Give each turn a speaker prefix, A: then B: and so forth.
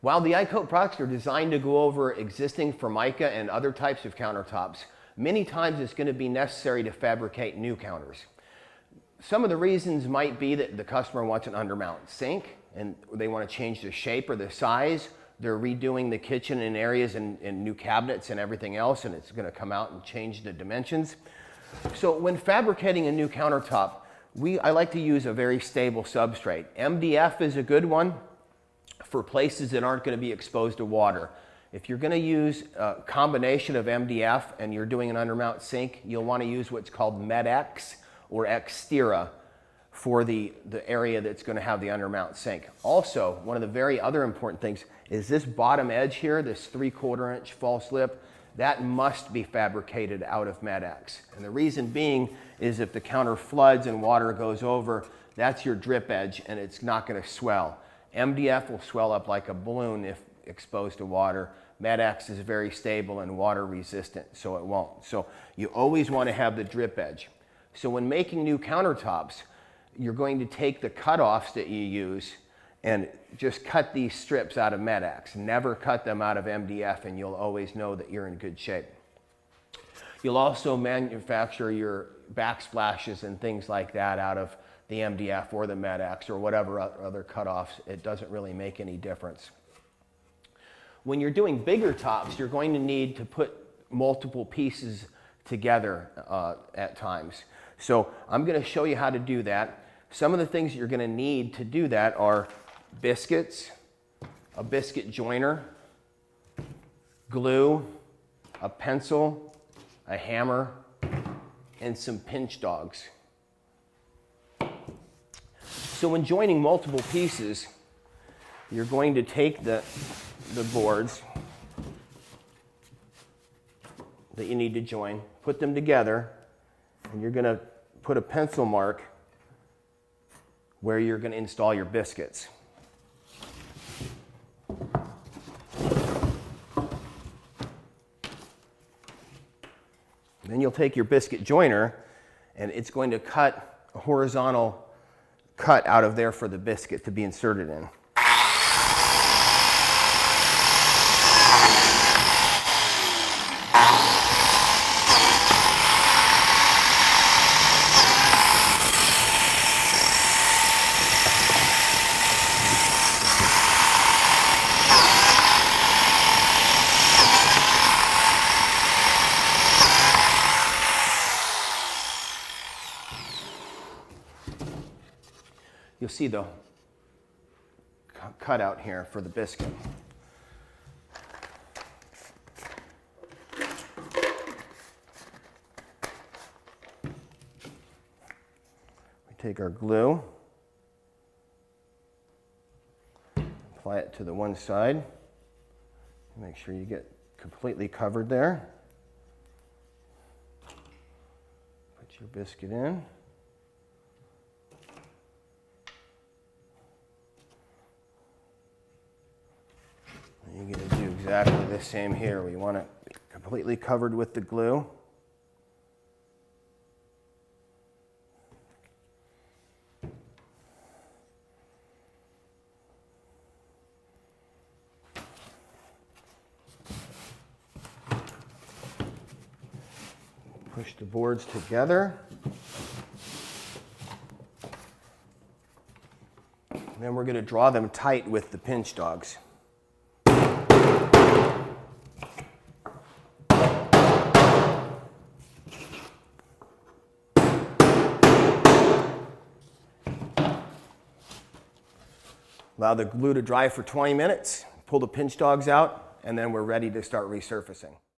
A: While the iCoat products are designed to go over existing Formica and other types of countertops, many times it's going to be necessary to fabricate new counters. Some of the reasons might be that the customer wants an undermount sink and they want to change the shape or the size. They're redoing the kitchen in areas and new cabinets and everything else, and it's going to come out and change the dimensions. So when fabricating a new countertop, I like to use a very stable substrate. MDF is a good one for places that aren't going to be exposed to water. If you're going to use a combination of MDF and you're doing an undermount sink, you'll want to use what's called MedX or Xtera for the area that's going to have the undermount sink. Also, one of the very other important things is this bottom edge here, this 3/4 inch false lip, that must be fabricated out of MedX. And the reason being is if the counter floods and water goes over, that's your drip edge and it's not going to swell. MDF will swell up like a balloon if exposed to water. MedX is very stable and water resistant, so it won't. So you always want to have the drip edge. So when making new countertops, you're going to take the cutoffs that you use and just cut these strips out of MedX. Never cut them out of MDF and you'll always know that you're in good shape. You'll also manufacture your backsplashes and things like that out of the MDF or the MedX or whatever other cutoffs. It doesn't really make any difference. When you're doing bigger tops, you're going to need to put multiple pieces together at times. So I'm going to show you how to do that. Some of the things you're going to need to do that are biscuits, a biscuit joiner, glue, a pencil, a hammer, and some pinch dogs. So when joining multiple pieces, you're going to take the boards that you need to join, put them together, and you're going to put a pencil mark where you're going to install your biscuits. Then you'll take your biscuit joiner and it's going to cut a horizontal cut out of there for the biscuit to be inserted in. You'll see the cutout here for the biscuit. We take our glue, apply it to the one side, make sure you get completely covered there. Put your biscuit in. You're going to do exactly the same here. We want it completely covered with the glue. Push the boards together. And then we're going to draw them tight with the pinch dogs. Allow the glue to dry for 20 minutes, pull the pinch dogs out, and then we're ready to start resurfacing.